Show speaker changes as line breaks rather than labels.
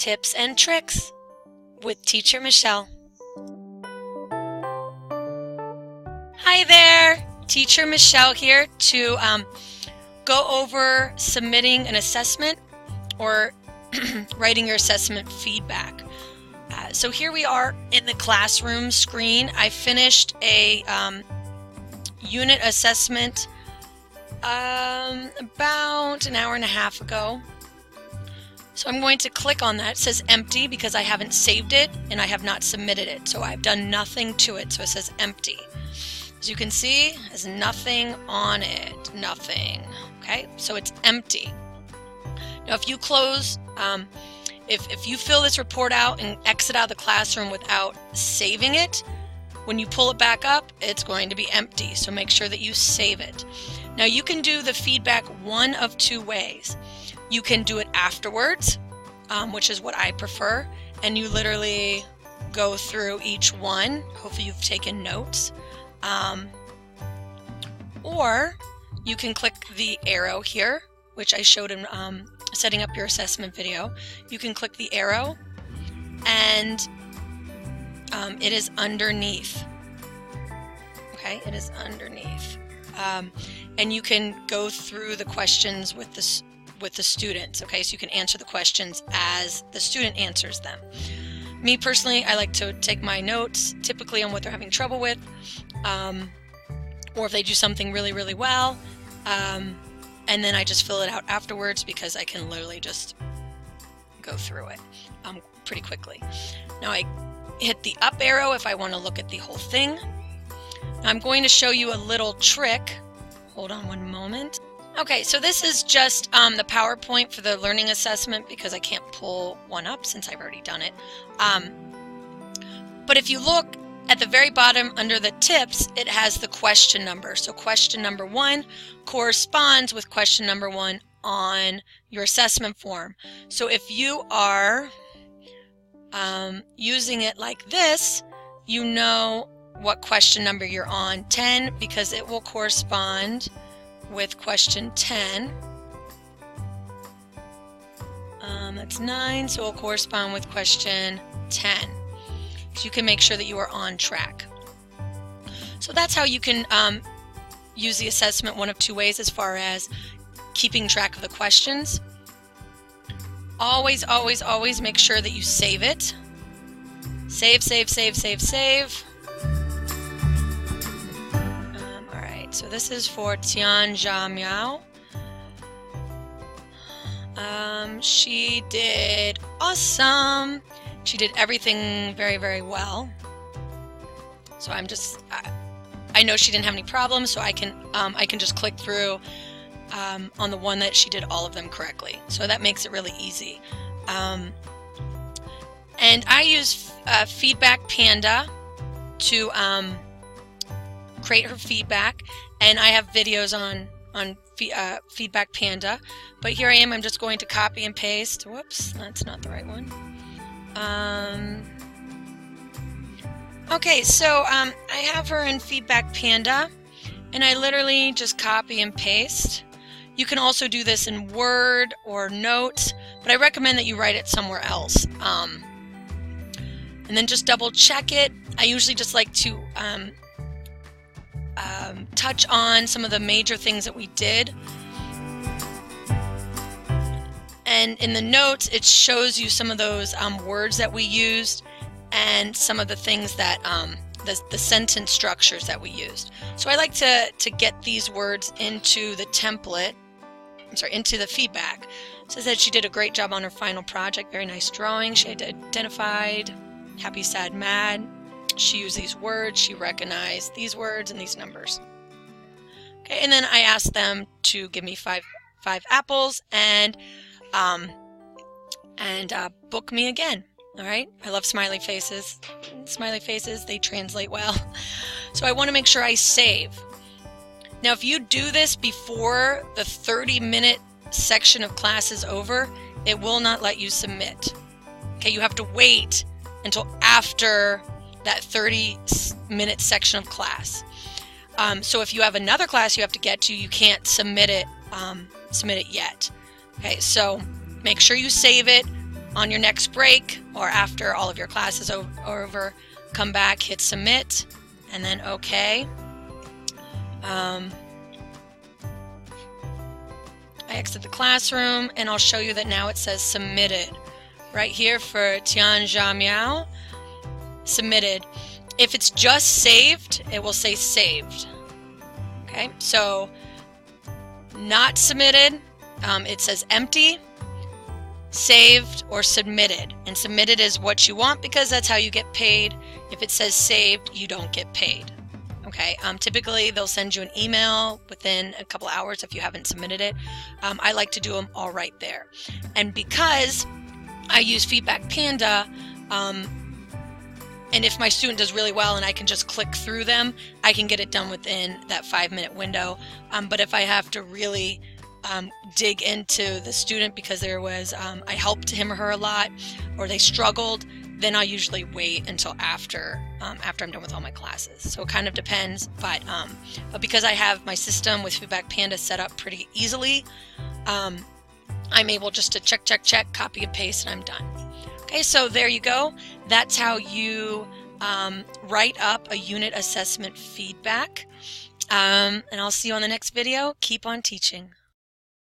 Tips and Tricks with Teacher Michelle. Hi there, Teacher Michelle here to go over submitting an assessment or writing your assessment feedback. So here we are in the classroom screen. I finished a unit assessment about an hour and a half ago. So I'm going to click on that. It says empty because I haven't saved it and I have not submitted it. So I've done nothing to it. So it says empty. As you can see, there's nothing on it. Nothing. Okay, so it's empty. Now if you close, if you fill this report out and exit out of the classroom without saving it, when you pull it back up, it's going to be empty. So make sure that you save it. Now you can do the feedback one of two ways. You can do it afterwards, which is what I prefer, and you literally go through each one. Hopefully you've taken notes. Or you can click the arrow here, which I showed in setting up your assessment video. You can click the arrow and it is underneath. Okay, it is underneath. And you can go through the questions with the students. Okay, so you can answer the questions as the student answers them. Me personally, I like to take my notes typically on what they're having trouble with, or if they do something really, really well, and then I just fill it out afterwards because I can literally just go through it pretty quickly. Now I hit the up arrow if I want to look at the whole thing. Now I'm going to show you a little trick. Hold on one moment. Okay, so this is just the PowerPoint for the learning assessment because I can't pull one up since I've already done it. But if you look at the very bottom under the tips, it has the question number. So question number 1 corresponds with question number 1 on your assessment form. So if you are using it like this, you know what question number you're on, 10, because it will correspond with question 10. That's 9, so it will correspond with question 10. So you can make sure that you are on track. So that's how you can use the assessment one of two ways as far as keeping track of the questions. Always, always, always make sure that you save it. Save, save, save, save, save. So this is for Tian Jia Miao. She did awesome. She did everything very, very well. So I know she didn't have any problems, so I can just click through on the one that she did all of them correctly. So that makes it really easy. And I use Feedback Panda to create her feedback, and I have videos on Feedback Panda, but here I am. I'm just going to copy and paste. Whoops, that's not the right one. Okay, so I have her in Feedback Panda, and I literally just copy and paste. You can also do this in Word or Notes, but I recommend that you write it somewhere else. And then just double check it. I usually just like to touch on some of the major things that we did. And in the notes, it shows you some of those words that we used and some of the things that, the sentence structures that we used. So I like to get these words into the template, into the feedback. It says that she did a great job on her final project, very nice drawing. She had identified happy, sad, mad. She used these words, she recognized these words and these numbers. Okay, and then I asked them to give me five apples and book me again. All right, I love smiley faces. Smiley faces, they translate well. So I want to make sure I save. Now, if you do this before the 30-minute section of class is over, it will not let you submit. Okay, you have to wait until after that 30-minute section of class. So if you have another class you have to get to, you can't submit it yet. Okay, so make sure you save it. On your next break or after all of your classes are over, come back, hit submit, and then OK. I exit the classroom, and I'll show you that now it says submitted right here for Tian Jia Miao. Submitted. If it's just saved, it will say saved. Okay, so not submitted, it says empty, saved, or submitted. And submitted is what you want because that's how you get paid. If it says saved, you don't get paid. Okay, typically they'll send you an email within a couple hours if you haven't submitted it. I like to do them all right there. And because I use Feedback Panda, and if my student does really well and I can just click through them, I can get it done within that 5-minute window. But if I have to really dig into the student because there was, I helped him or her a lot, or they struggled, then I'll usually wait until after I'm done with all my classes. So it kind of depends, but because I have my system with Feedback Panda set up pretty easily, I'm able just to check, copy and paste, and I'm done. Okay, so there you go. That's how you write up a unit assessment feedback. And I'll see you on the next video. Keep on teaching.